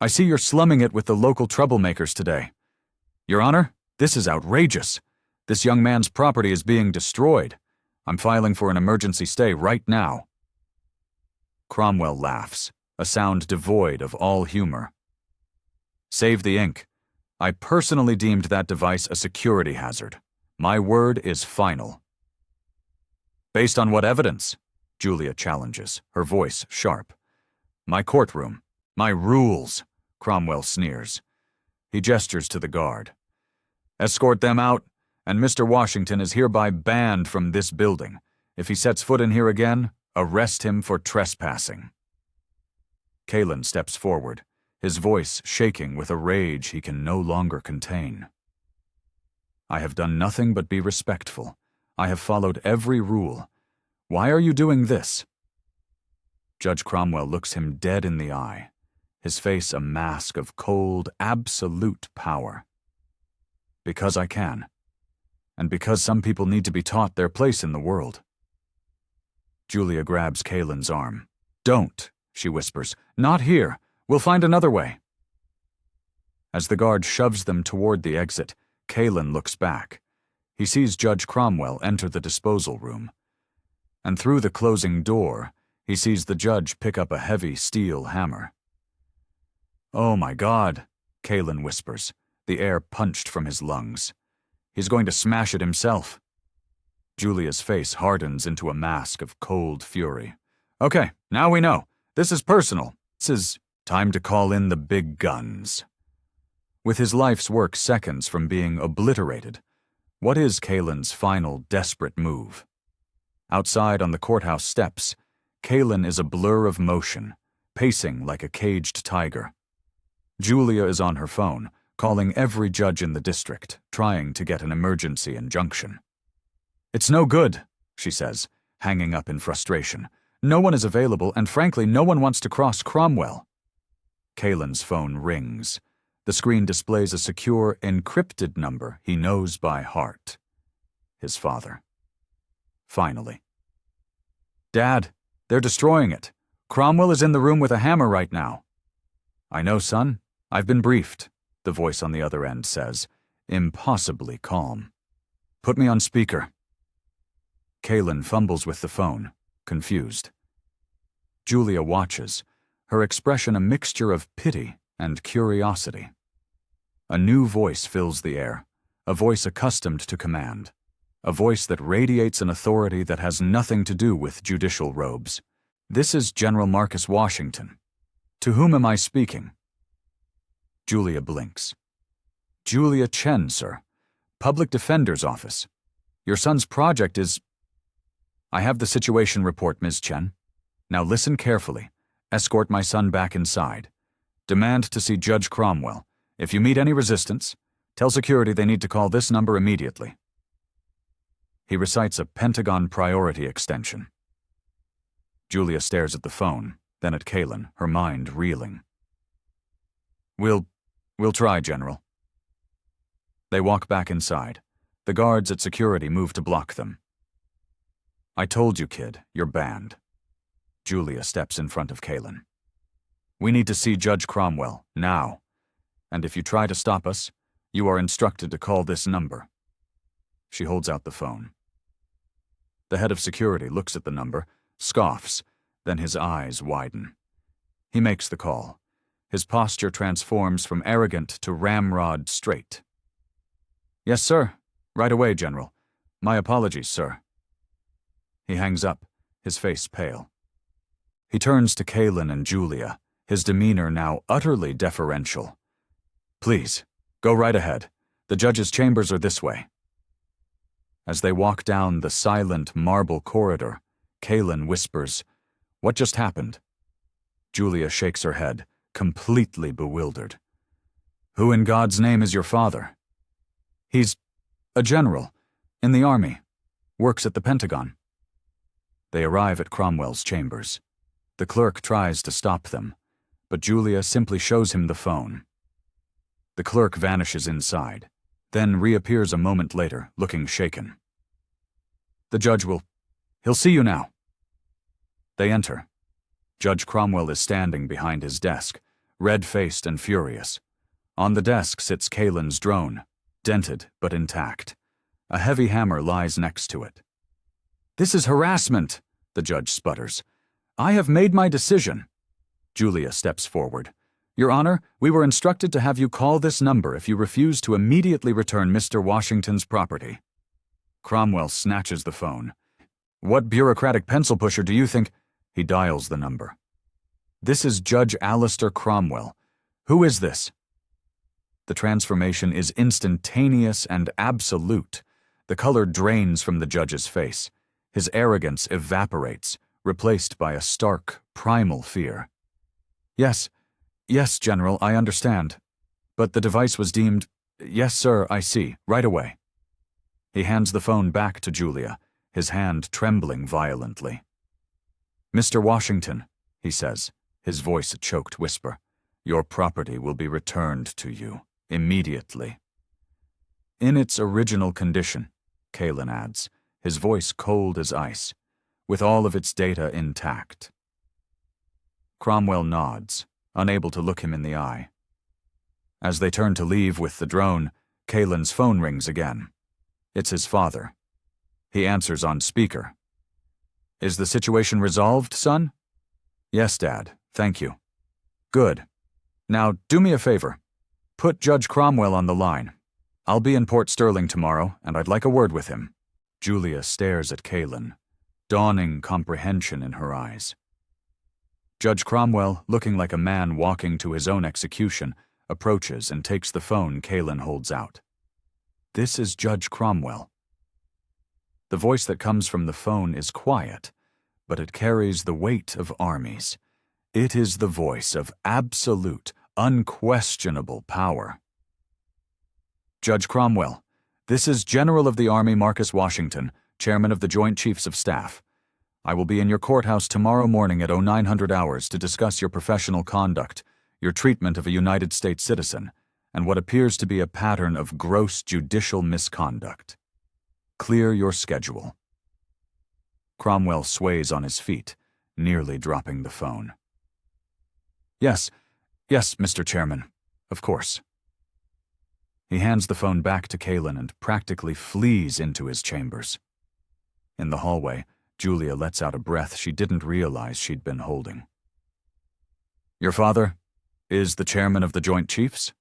I see you're slumming it with the local troublemakers today. Your Honor, this is outrageous. This young man's property is being destroyed. I'm filing for an emergency stay right now. Cromwell laughs, a sound devoid of all humor. Save the ink. I personally deemed that device a security hazard. My word is final. Based on what evidence? Julia challenges, her voice sharp. My courtroom. My rules, Cromwell sneers. He gestures to the guard. Escort them out, and Mr. Washington is hereby banned from this building. If he sets foot in here again, arrest him for trespassing. Kalen steps forward, his voice shaking with a rage he can no longer contain. I have done nothing but be respectful. I have followed every rule. Why are you doing this? Judge Cromwell looks him dead in the eye, his face a mask of cold, absolute power. Because I can, and because some people need to be taught their place in the world. Julia grabs Kalen's arm. Don't, she whispers. Not here. We'll find another way. As the guard shoves them toward the exit, Kalen looks back. He sees Judge Cromwell enter the disposal room. And through the closing door, he sees the judge pick up a heavy steel hammer. Oh my God, Kalen whispers, the air punched from his lungs. He's going to smash it himself. Julia's face hardens into a mask of cold fury. Okay, now we know. This is personal. This is time to call in the big guns. With his life's work seconds from being obliterated, what is Kalen's final desperate move? Outside on the courthouse steps, Kalen is a blur of motion, pacing like a caged tiger. Julia is on her phone, calling every judge in the district, trying to get an emergency injunction. It's no good, she says, hanging up in frustration. No one is available, and frankly, no one wants to cross Cromwell. Kalen's phone rings. The screen displays a secure, encrypted number he knows by heart. His father. Finally. Dad, they're destroying it. Cromwell is in the room with a hammer right now. I know, son. I've been briefed, the voice on the other end says, impossibly calm. Put me on speaker. Kalen fumbles with the phone, confused. Julia watches, her expression a mixture of pity and curiosity. A new voice fills the air, a voice accustomed to command, a voice that radiates an authority that has nothing to do with judicial robes. This is General Marcus Washington. To whom am I speaking? Julia blinks. Julia Chen, sir. Public Defender's Office. Your son's project is... I have the situation report, Ms. Chen. Now listen carefully. Escort my son back inside. Demand to see Judge Cromwell. If you meet any resistance, tell security they need to call this number immediately. He recites a Pentagon priority extension. Julia stares at the phone, then at Kalen, her mind reeling. We'll try, General. They walk back inside. The guards at security move to block them. I told you, kid, you're banned. Julia steps in front of Kalen. We need to see Judge Cromwell, now. And if you try to stop us, you are instructed to call this number. She holds out the phone. The head of security looks at the number, scoffs, then his eyes widen. He makes the call. His posture transforms from arrogant to ramrod straight. Yes, sir. Right away, General. My apologies, sir. He hangs up, his face pale. He turns to Kalen and Julia, his demeanor now utterly deferential. Please, go right ahead. The judge's chambers are this way. As they walk down the silent marble corridor, Kalen whispers, What just happened? Julia shakes her head, completely bewildered. Who in God's name is your father? He's a general, in the army, works at the Pentagon. They arrive at Cromwell's chambers. The clerk tries to stop them, but Julia simply shows him the phone. The clerk vanishes inside, then reappears a moment later, looking shaken. The judge he'll see you now. They enter. Judge Cromwell is standing behind his desk, red-faced and furious. On the desk sits Kalen's drone, dented but intact. A heavy hammer lies next to it. This is harassment, the judge sputters. I have made my decision. Julia steps forward. Your Honor, we were instructed to have you call this number if you refuse to immediately return Mr. Washington's property. Cromwell snatches the phone. What bureaucratic pencil pusher do you think? He dials the number. This is Judge Alistair Cromwell. Who is this? The transformation is instantaneous and absolute. The color drains from the judge's face. His arrogance evaporates, replaced by a stark, primal fear. Yes, General, I understand. But the device was deemed— Yes, sir, I see, right away. He hands the phone back to Julia, his hand trembling violently. Mr. Washington, he says, his voice a choked whisper, your property will be returned to you, immediately. In its original condition, Kalen adds, his voice cold as ice, with all of its data intact. Cromwell nods, unable to look him in the eye. As they turn to leave with the drone, Kalen's phone rings again. It's his father. He answers on speaker. Is the situation resolved, son? Yes, Dad, thank you. Good. Now, do me a favor. Put Judge Cromwell on the line. I'll be in Port Sterling tomorrow, and I'd like a word with him. Julia stares at Kalen, dawning comprehension in her eyes. Judge Cromwell, looking like a man walking to his own execution, approaches and takes the phone Kalen holds out. This is Judge Cromwell. The voice that comes from the phone is quiet, but it carries the weight of armies. It is the voice of absolute, unquestionable power. Judge Cromwell, this is General of the Army Marcus Washington, Chairman of the Joint Chiefs of Staff. I will be in your courthouse tomorrow morning at 0900 hours to discuss your professional conduct, your treatment of a United States citizen, and what appears to be a pattern of gross judicial misconduct. Clear your schedule. Cromwell sways on his feet, nearly dropping the phone. Yes, Mr. Chairman, of course. He hands the phone back to Kalen and practically flees into his chambers. In the hallway, Julia lets out a breath she didn't realize she'd been holding. Your father is the chairman of the Joint Chiefs?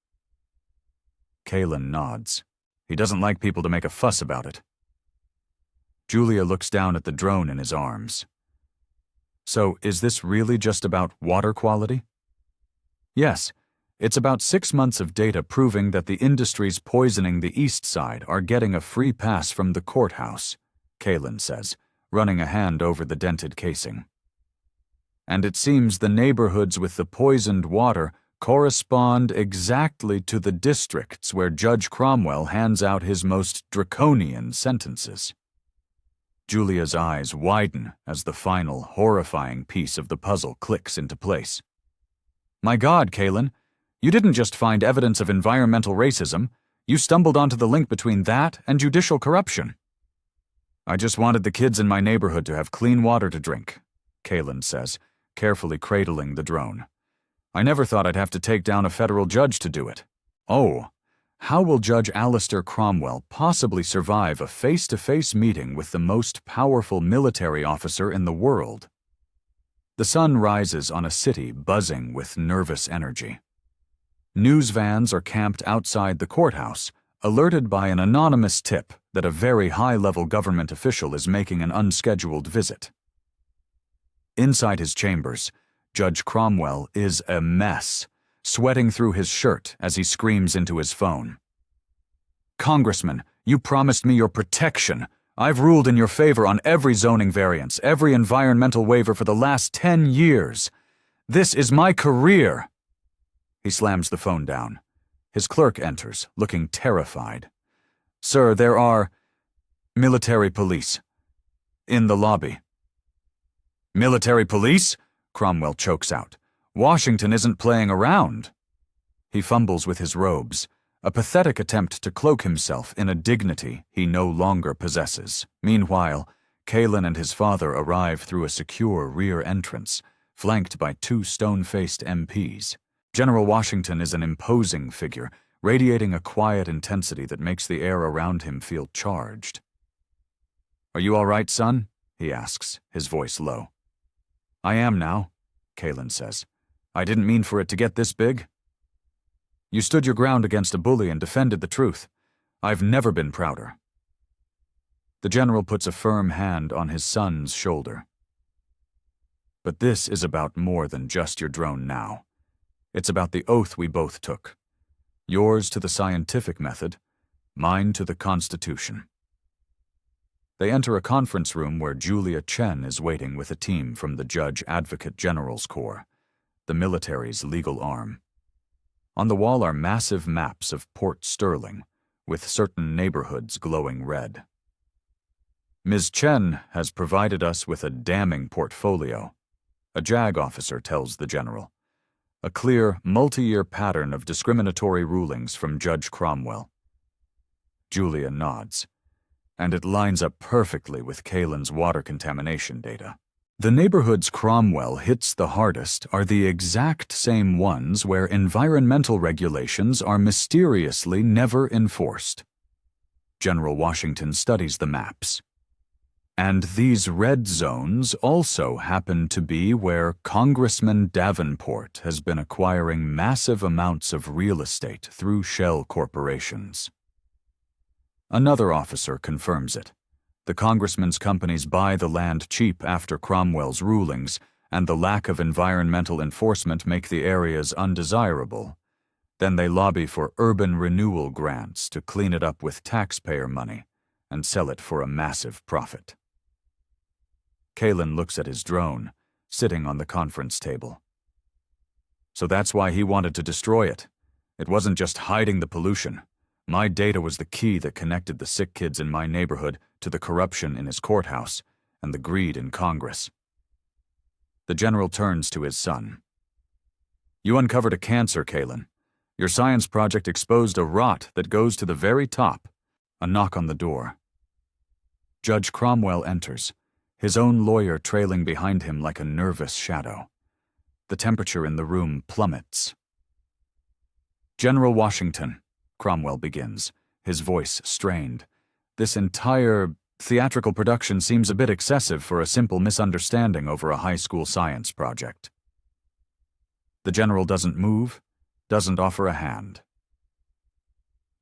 Kalen nods. He doesn't like people to make a fuss about it. Julia looks down at the drone in his arms. So, is this really just about water quality? Yes, it's about 6 months of data proving that the industries poisoning the East Side are getting a free pass from the courthouse, Kalen says, running a hand over the dented casing. And it seems the neighborhoods with the poisoned water correspond exactly to the districts where Judge Cromwell hands out his most draconian sentences. Julia's eyes widen as the final, horrifying piece of the puzzle clicks into place. My God, Kalen, you didn't just find evidence of environmental racism, you stumbled onto the link between that and judicial corruption. I just wanted the kids in my neighborhood to have clean water to drink, Kalen says, carefully cradling the drone. I never thought I'd have to take down a federal judge to do it. Oh, how will Judge Alistair Cromwell possibly survive a face-to-face meeting with the most powerful military officer in the world? The sun rises on a city buzzing with nervous energy. News vans are camped outside the courthouse, alerted by an anonymous tip that a very high-level government official is making an unscheduled visit. Inside his chambers, Judge Cromwell is a mess, sweating through his shirt as he screams into his phone. Congressman, you promised me your protection. I've ruled in your favor on every zoning variance, every environmental waiver for the last 10 years. This is my career. He slams the phone down. His clerk enters, looking terrified. Sir, there are military police in the lobby. Military police? Cromwell chokes out. Washington isn't playing around. He fumbles with his robes, a pathetic attempt to cloak himself in a dignity he no longer possesses. Meanwhile, Kalen and his father arrive through a secure rear entrance, flanked by 2 stone-faced MPs. General Washington is an imposing figure, radiating a quiet intensity that makes the air around him feel charged. Are you all right, son? He asks, his voice low. I am now, Kalen says. I didn't mean for it to get this big. You stood your ground against a bully and defended the truth. I've never been prouder. The general puts a firm hand on his son's shoulder. But this is about more than just your drone now. It's about the oath we both took. Yours to the scientific method, mine to the Constitution. They enter a conference room where Julia Chen is waiting with a team from the Judge Advocate General's Corps, the military's legal arm. On the wall are massive maps of Port Sterling, with certain neighborhoods glowing red. Ms. Chen has provided us with a damning portfolio, a JAG officer tells the general. A clear, multi-year pattern of discriminatory rulings from Judge Cromwell. Julia nods, and it lines up perfectly with Kalen's water contamination data. The neighborhoods Cromwell hits the hardest are the exact same ones where environmental regulations are mysteriously never enforced. General Washington studies the maps. And these red zones also happen to be where Congressman Davenport has been acquiring massive amounts of real estate through shell corporations. Another officer confirms it. The congressman's companies buy the land cheap after Cromwell's rulings, and the lack of environmental enforcement make the areas undesirable. Then they lobby for urban renewal grants to clean it up with taxpayer money and sell it for a massive profit. Kalen looks at his drone, sitting on the conference table. So that's why he wanted to destroy it. It wasn't just hiding the pollution. My data was the key that connected the sick kids in my neighborhood to the corruption in his courthouse and the greed in Congress. The general turns to his son. You uncovered a cancer, Kalen. Your science project exposed a rot that goes to the very top. A knock on the door. Judge Cromwell enters, his own lawyer trailing behind him like a nervous shadow. The temperature in the room plummets. General Washington, Cromwell begins, his voice strained. This entire theatrical production seems a bit excessive for a simple misunderstanding over a high school science project. The general doesn't move, doesn't offer a hand.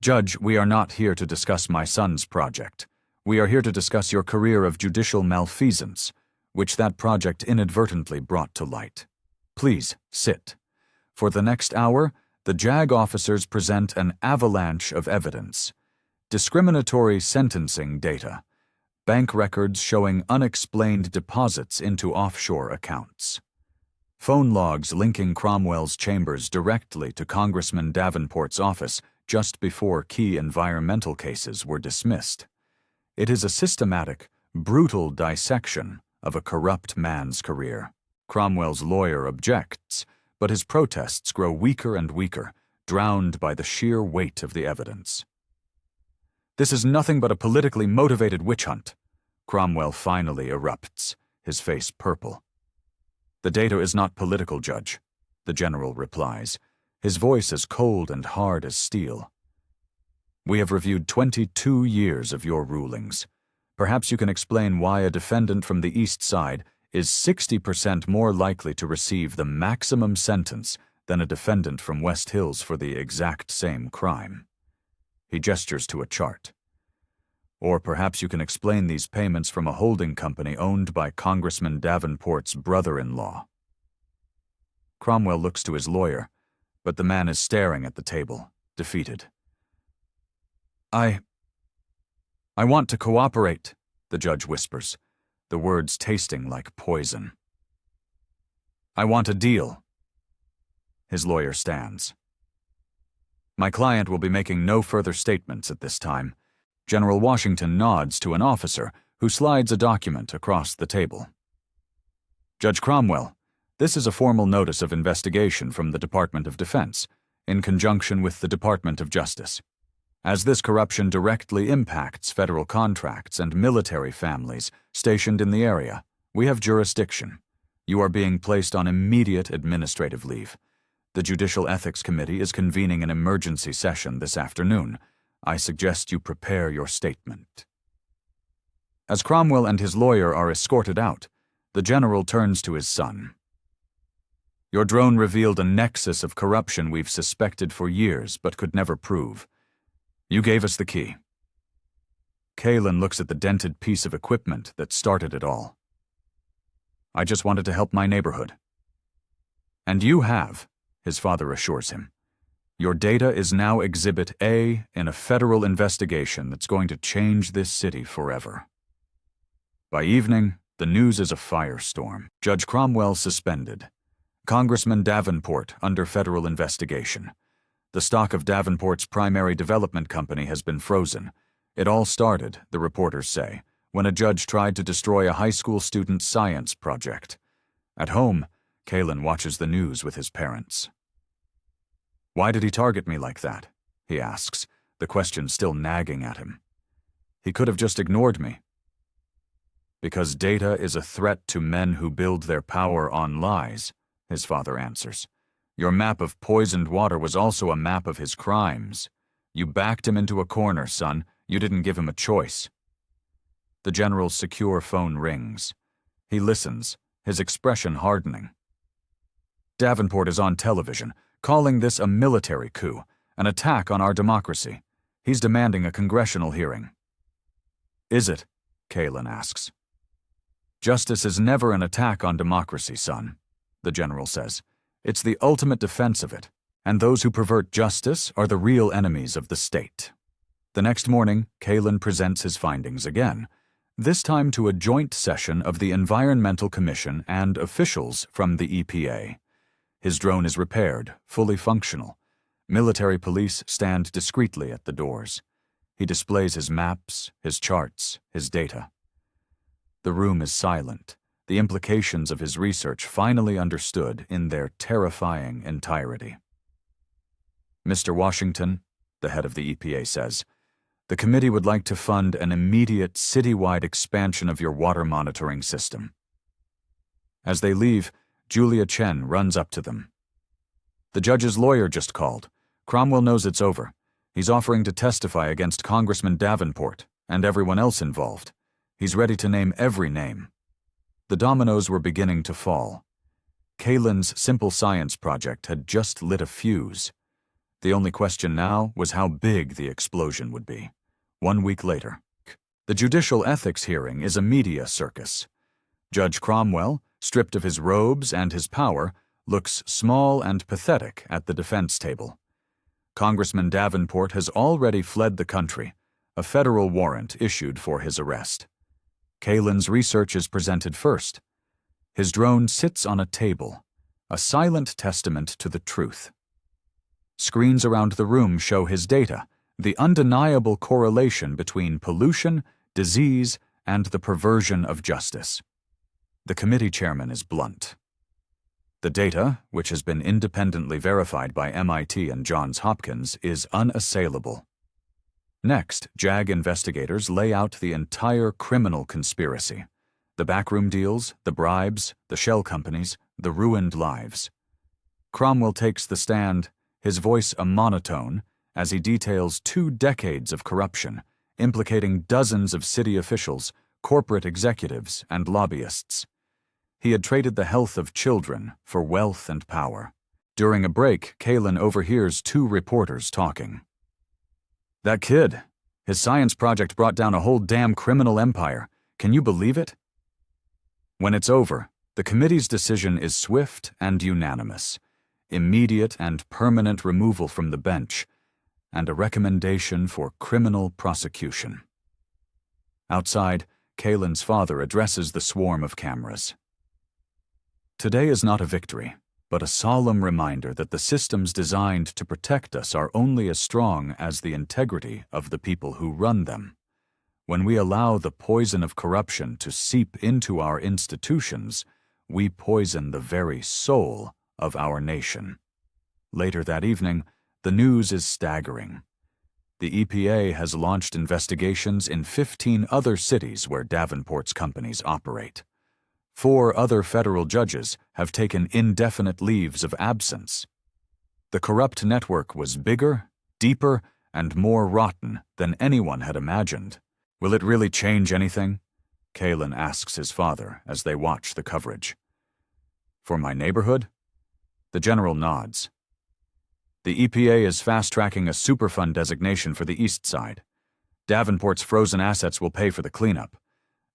Judge, we are not here to discuss my son's project. We are here to discuss your career of judicial malfeasance, which that project inadvertently brought to light. Please, sit. For the next hour, the JAG officers present an avalanche of evidence. Discriminatory sentencing data. Bank records showing unexplained deposits into offshore accounts. Phone logs linking Cromwell's chambers directly to Congressman Davenport's office just before key environmental cases were dismissed. It is a systematic, brutal dissection of a corrupt man's career. Cromwell's lawyer objects, but his protests grow weaker and weaker, drowned by the sheer weight of the evidence. This is nothing but a politically motivated witch hunt. Cromwell finally erupts, his face purple. The data is not political, Judge, the general replies, his voice as cold and hard as steel. We have reviewed 22 years of your rulings. Perhaps you can explain why a defendant from the East Side is 60% more likely to receive the maximum sentence than a defendant from West Hills for the exact same crime. He gestures to a chart. Or perhaps you can explain these payments from a holding company owned by Congressman Davenport's brother-in-law. Cromwell looks to his lawyer, but the man is staring at the table, defeated. I want to cooperate, the judge whispers, the words tasting like poison. I want a deal. His lawyer stands. My client will be making no further statements at this time. General Washington nods to an officer who slides a document across the table. Judge Cromwell, this is a formal notice of investigation from the Department of Defense, in conjunction with the Department of Justice. As this corruption directly impacts federal contracts and military families stationed in the area, we have jurisdiction. You are being placed on immediate administrative leave. The Judicial Ethics Committee is convening an emergency session this afternoon. I suggest you prepare your statement. As Cromwell and his lawyer are escorted out, the general turns to his son. Your drone revealed a nexus of corruption we've suspected for years but could never prove. You gave us the key. Kalen looks at the dented piece of equipment that started it all. I just wanted to help my neighborhood. And you have, his father assures him. Your data is now Exhibit A in a federal investigation that's going to change this city forever. By evening, the news is a firestorm. Judge Cromwell suspended. Congressman Davenport under federal investigation. The stock of Davenport's primary development company has been frozen. It all started, the reporters say, when a judge tried to destroy a high school student's science project. At home, Kalen watches the news with his parents. Why did he target me like that? He asks, the question still nagging at him. He could have just ignored me. Because data is a threat to men who build their power on lies, his father answers. Your map of poisoned water was also a map of his crimes. You backed him into a corner, son. You didn't give him a choice. The general's secure phone rings. He listens, his expression hardening. Davenport is on television, calling this a military coup, an attack on our democracy. He's demanding a congressional hearing. Is it? Kalen asks. Justice is never an attack on democracy, son, the general says. It's the ultimate defense of it, and those who pervert justice are the real enemies of the state. The next morning, Kalen presents his findings again, this time to a joint session of the Environmental Commission and officials from the EPA. His drone is repaired, fully functional. Military police stand discreetly at the doors. He displays his maps, his charts, his data. The room is silent, the implications of his research finally understood in their terrifying entirety. Mr. Washington, the head of the EPA says, the committee would like to fund an immediate citywide expansion of your water monitoring system. As they leave, Julia Chen runs up to them. The judge's lawyer just called. Cromwell knows it's over. He's offering to testify against Congressman Davenport and everyone else involved. He's ready to name every name. The dominoes were beginning to fall. Kalen's simple science project had just lit a fuse. The only question now was how big the explosion would be. 1 week later. The judicial ethics hearing is a media circus. Judge Cromwell, stripped of his robes and his power, looks small and pathetic at the defense table. Congressman Davenport has already fled the country, a federal warrant issued for his arrest. Kalen's research is presented first. His drone sits on a table, a silent testament to the truth. Screens around the room show his data, the undeniable correlation between pollution, disease, and the perversion of justice. The committee chairman is blunt. The data, which has been independently verified by MIT and Johns Hopkins, is unassailable. Next, JAG investigators lay out the entire criminal conspiracy. The backroom deals, the bribes, the shell companies, the ruined lives. Cromwell takes the stand, his voice a monotone, as he details 2 decades of corruption, implicating dozens of city officials, corporate executives, and lobbyists. He had traded the health of children for wealth and power. During a break, Kalen overhears 2 reporters talking. That kid, his science project brought down a whole damn criminal empire. Can you believe it? When it's over, the committee's decision is swift and unanimous. Immediate and permanent removal from the bench, and a recommendation for criminal prosecution. Outside, Kalen's father addresses the swarm of cameras. Today is not a victory, but a solemn reminder that the systems designed to protect us are only as strong as the integrity of the people who run them. When we allow the poison of corruption to seep into our institutions, we poison the very soul of our nation. Later that evening, the news is staggering. The EPA has launched investigations in 15 other cities where Davenport's companies operate. 4 other federal judges have taken indefinite leaves of absence. The corrupt network was bigger, deeper, and more rotten than anyone had imagined. Will it really change anything? Kalen asks his father as they watch the coverage. For my neighborhood? The general nods. The EPA is fast-tracking a Superfund designation for the East Side. Davenport's frozen assets will pay for the cleanup.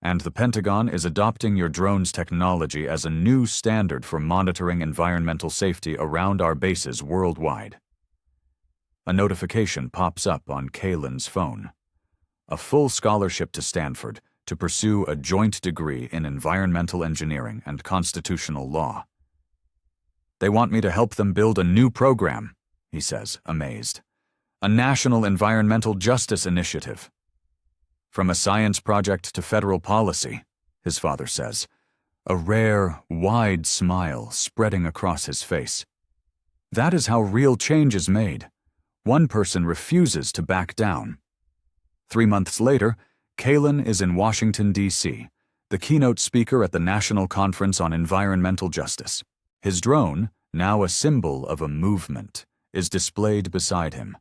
And the Pentagon is adopting your drone's technology as a new standard for monitoring environmental safety around our bases worldwide. A notification pops up on Kaylin's phone. A full scholarship to Stanford to pursue a joint degree in environmental engineering and constitutional law. They want me to help them build a new program, he says, amazed. A national environmental justice initiative. From a science project to federal policy, his father says, a rare, wide smile spreading across his face. That is how real change is made. One person refuses to back down. 3 months later, Kaylin is in Washington, D.C., the keynote speaker at the National Conference on Environmental Justice. His drone, now a symbol of a movement, is displayed beside him.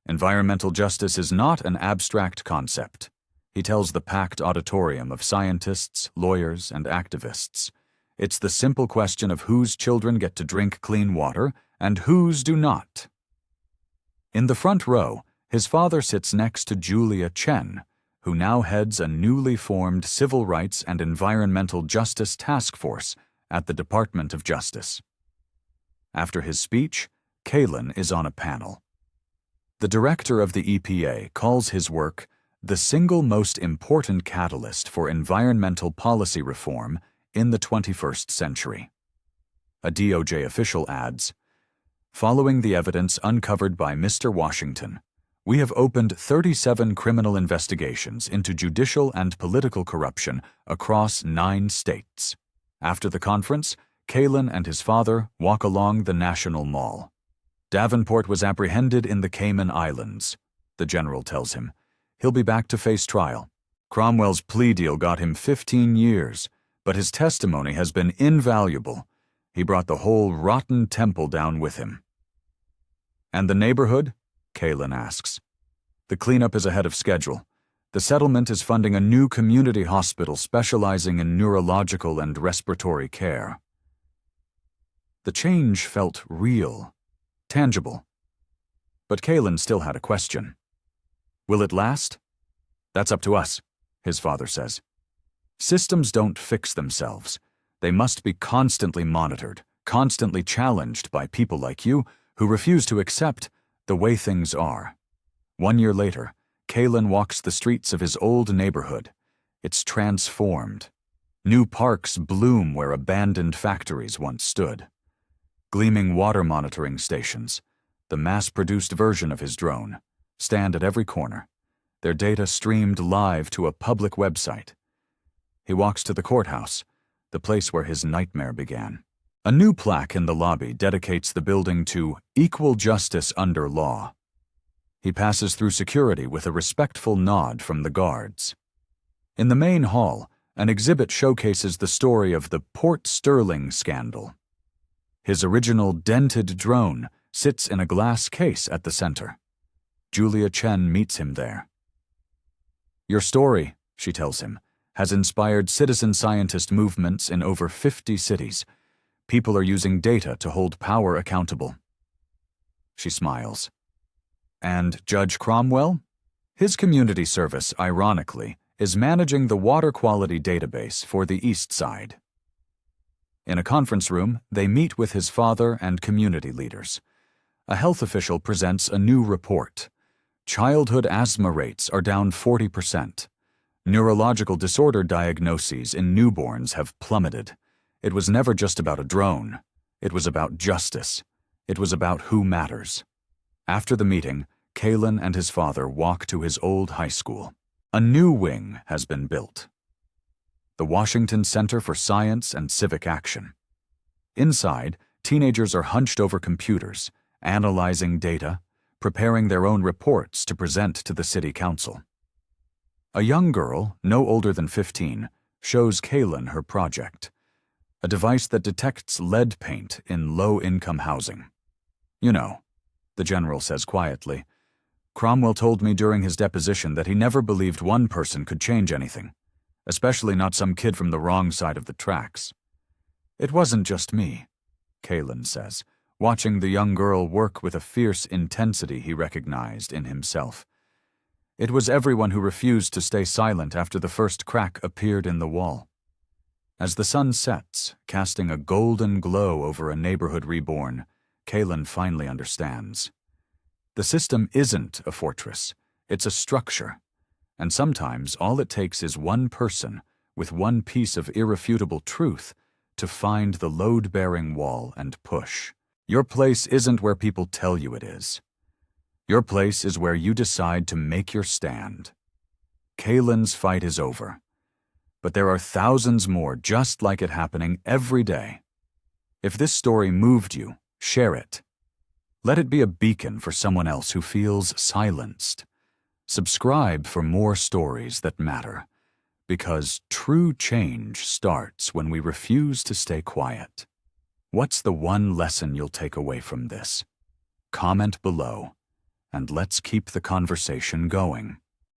Environmental justice is not an abstract concept, he tells the packed auditorium of scientists, lawyers, and activists. It's the simple question of whose children get to drink clean water and whose do not. In the front row, his father sits next to Julia Chen, who now heads a newly formed Civil Rights and Environmental Justice Task Force at the Department of Justice. After his speech, Kaylin is on a panel. The director of the EPA calls his work the single most important catalyst for environmental policy reform in the 21st century. A DOJ official adds, following the evidence uncovered by Mr. Washington, we have opened 37 criminal investigations into judicial and political corruption across 9 states. After the conference, Kaylin and his father walk along the National Mall. Davenport was apprehended in the Cayman Islands, the general tells him. He'll be back to face trial. Cromwell's plea deal got him 15 years, but his testimony has been invaluable. He brought the whole rotten temple down with him. And the neighborhood? Kaylin asks. The cleanup is ahead of schedule. The settlement is funding a new community hospital specializing in neurological and respiratory care. The change felt real, tangible. But Kaylin still had a question. Will it last? That's up to us, his father says. Systems don't fix themselves. They must be constantly monitored, constantly challenged by people like you who refuse to accept the way things are. 1 year later, Kaylin walks the streets of his old neighborhood. It's transformed. New parks bloom where abandoned factories once stood. Gleaming water monitoring stations, the mass-produced version of his drone, stand at every corner, their data streamed live to a public website. He walks to the courthouse, the place where his nightmare began. A new plaque in the lobby dedicates the building to equal justice under law. He passes through security with a respectful nod from the guards. In the main hall, an exhibit showcases the story of the Port Sterling scandal. His original dented drone sits in a glass case at the center. Julia Chen meets him there. Your story, she tells him, has inspired citizen scientist movements in over 50 cities. People are using data to hold power accountable. She smiles. And Judge Cromwell? His community service, ironically, is managing the water quality database for the East Side. In a conference room, they meet with his father and community leaders. A health official presents a new report. Childhood asthma rates are down 40%. Neurological disorder diagnoses in newborns have plummeted. It was never just about a drone. It was about justice. It was about who matters. After the meeting, Kaylin and his father walk to his old high school. A new wing has been built. The Washington Center for Science and Civic Action. Inside, teenagers are hunched over computers, analyzing data, preparing their own reports to present to the city council. A young girl, no older than 15, shows Kaylin her project, a device that detects lead paint in low-income housing. You know, the general says quietly, Cromwell told me during his deposition that he never believed one person could change anything, especially not some kid from the wrong side of the tracks. It wasn't just me, Kaylin says, watching the young girl work with a fierce intensity he recognized in himself. It was everyone who refused to stay silent after the first crack appeared in the wall. As the sun sets, casting a golden glow over a neighborhood reborn, Kaylin finally understands. The system isn't a fortress, it's a structure. And sometimes all it takes is one person with one piece of irrefutable truth to find the load-bearing wall and push. Your place isn't where people tell you it is. Your place is where you decide to make your stand. Kaylin's fight is over, but there are thousands more just like it happening every day. If this story moved you, share it. Let it be a beacon for someone else who feels silenced. Subscribe for more stories that matter, because true change starts when we refuse to stay quiet. What's the one lesson you'll take away from this? Comment below, and let's keep the conversation going.